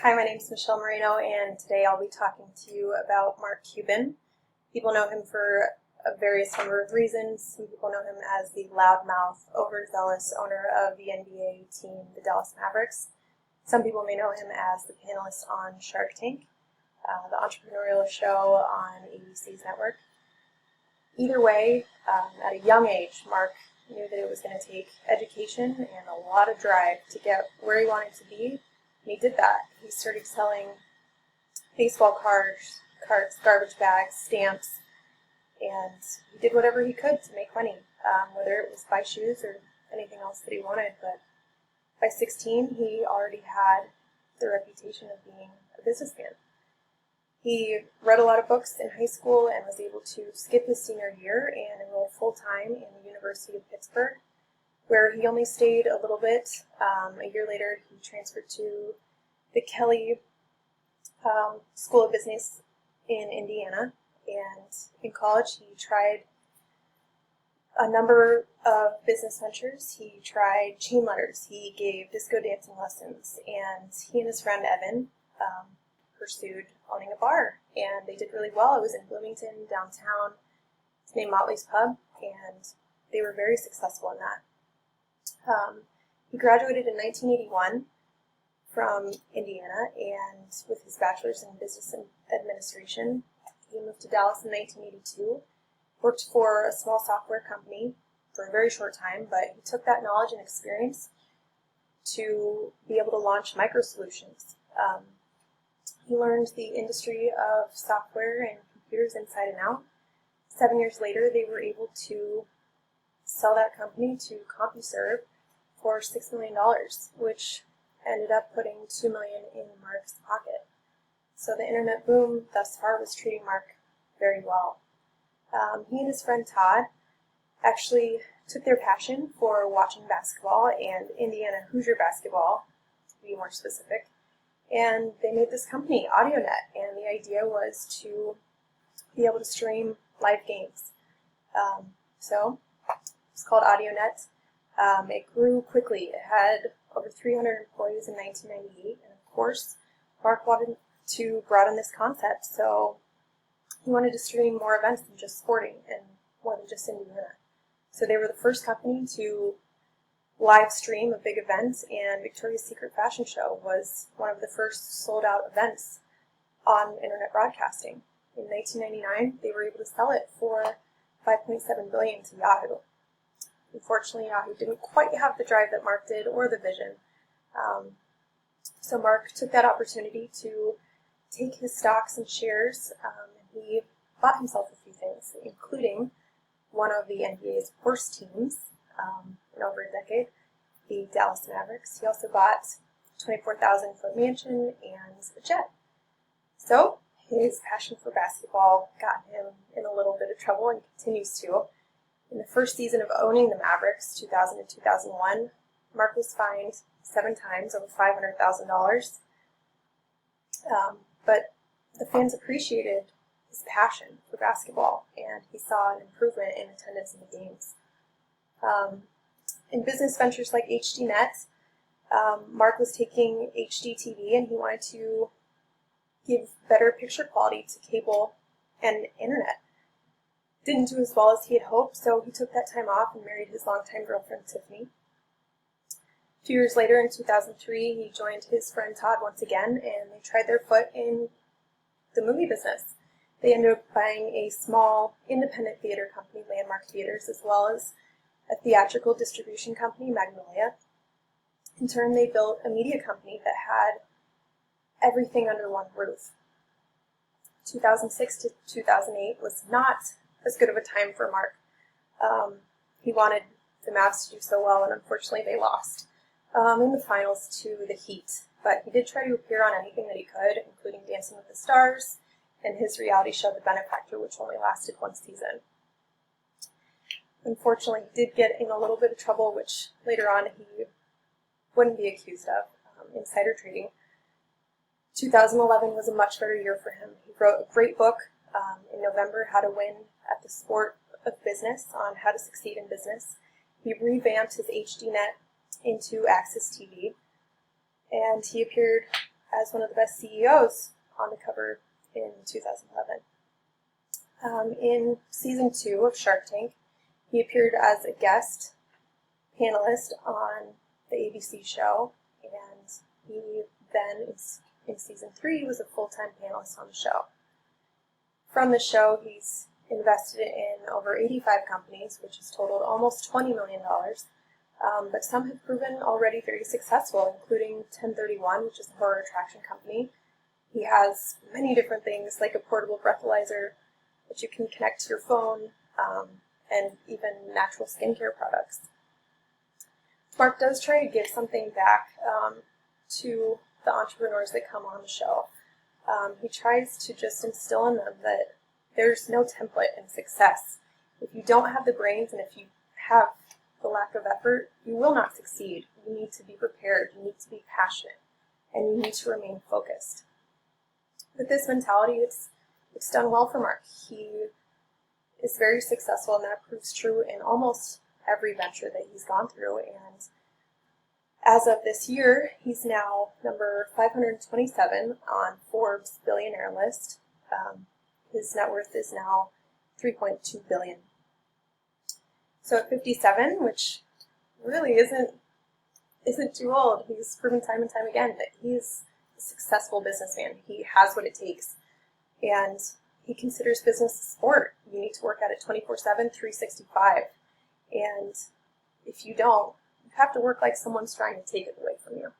Hi, my name is Michelle Moreno, and today I'll be talking to you about Mark Cuban. People know him for a various number of reasons. Some people know him as the loudmouth, overzealous owner of the NBA team, the Dallas Mavericks. Some people may know him as the panelist on Shark Tank, the entrepreneurial show on ABC's network. Either way, at a young age, Mark knew that it was going to take education and a lot of drive to get where he wanted to be. And he did that. He started selling baseball cards, garbage bags, stamps, and he did whatever he could to make money, whether it was buy shoes or anything else that he wanted. But by 16, he already had the reputation of being a businessman. He read a lot of books in high school and was able to skip his senior year and enroll full-time in the University of Pittsburgh, where he only stayed a little bit. A year later, he transferred to the Kelley School of Business in Indiana, and in college he tried a number of business ventures. He tried chain letters, he gave disco dancing lessons, and he and his friend Evan pursued owning a bar, and they did really well. It was in Bloomington, downtown. It's named Motley's Pub, and they were very successful in that. He graduated in 1981 from Indiana, and with his bachelor's in business administration, he moved to Dallas in 1982, worked for a small software company for a very short time, but he took that knowledge and experience to be able to launch Micro Solutions. He learned the industry of software and computers inside and out. 7 years later, they were able to sell that company to CompuServe for $6 million, which ended up putting $2 million in Mark's pocket. So the internet boom thus far was treating Mark very well. He and his friend Todd actually took their passion for watching basketball and Indiana Hoosier basketball, to be more specific, and they made this company, AudioNet, and the idea was to be able to stream live games. So it's called AudioNet. It grew quickly. It had over 300 employees in 1998, and of course, Mark wanted to broaden this concept, so he wanted to stream more events than just sporting and more than just Indiana. So they were the first company to live stream a big event, and Victoria's Secret fashion show was one of the first sold-out events on internet broadcasting. In 1999, they were able to sell it for $5.7 billion to Yahoo. Unfortunately, Yahoo didn't quite have the drive that Mark did or the vision. So Mark took that opportunity to take his stocks and shares, and he bought himself a few things, including one of the NBA's worst teams in over a decade, the Dallas Mavericks. He also bought a 24,000-foot mansion and a jet. So his passion for basketball got him in a little bit of trouble and continues to. In the first season of owning the Mavericks, 2000 and 2001, Mark was fined 7 times over $500,000. But the fans appreciated his passion for basketball, and he saw an improvement in attendance in the games. In business ventures like HDNet, Mark was taking HDTV, and he wanted to give better picture quality to cable and internet. Didn't do as well as he had hoped, so he took that time off and married his longtime girlfriend, Tiffany. A few years later, in 2003, he joined his friend Todd once again, and they tried their foot in the movie business. They ended up buying a small independent theater company, Landmark Theaters, as well as a theatrical distribution company, Magnolia. In turn, they built a media company that had everything under one roof. 2006 to 2008 was not as good of a time for Mark. He wanted the Mavs to do so well, and unfortunately they lost in the finals to the Heat. But he did try to appear on anything that he could, including Dancing with the Stars and his reality show, The Benefactor, which only lasted one season. Unfortunately, he did get in a little bit of trouble, which later on he wouldn't be accused of, insider trading. 2011 was a much better year for him. He wrote a great book in November, How to Win at the Sport of Business, on how to succeed in business. He revamped his HDNet into Access TV, and he appeared as one of the best CEOs on the cover in 2011. In season 2 of Shark Tank, he appeared as a guest panelist on the ABC show, and he then, in season 3, was a full-time panelist on the show. From the show, he's invested in over 85 companies, which has totaled almost $20 million, but some have proven already very successful, including 1031, which is a horror attraction company. He has many different things, like a portable breathalyzer that you can connect to your phone, and even natural skincare products. Mark does try to give something back to the entrepreneurs that come on the show. He tries to just instill in them that there's no template in success. If you don't have the brains and if you have the lack of effort, you will not succeed. You need to be prepared, you need to be passionate, and you need to remain focused. With this mentality, it's done well for Mark. He is very successful, and that proves true in almost every venture that he's gone through. And as of this year, he's now number 527 on Forbes billionaire list. His net worth is now $3.2 billion. So at 57, which really isn't too old, he's proven time and time again that he's a successful businessman. He has what it takes. And he considers business a sport. You need to work at it 24/7, 365. And if you don't, you have to work like someone's trying to take it away from you.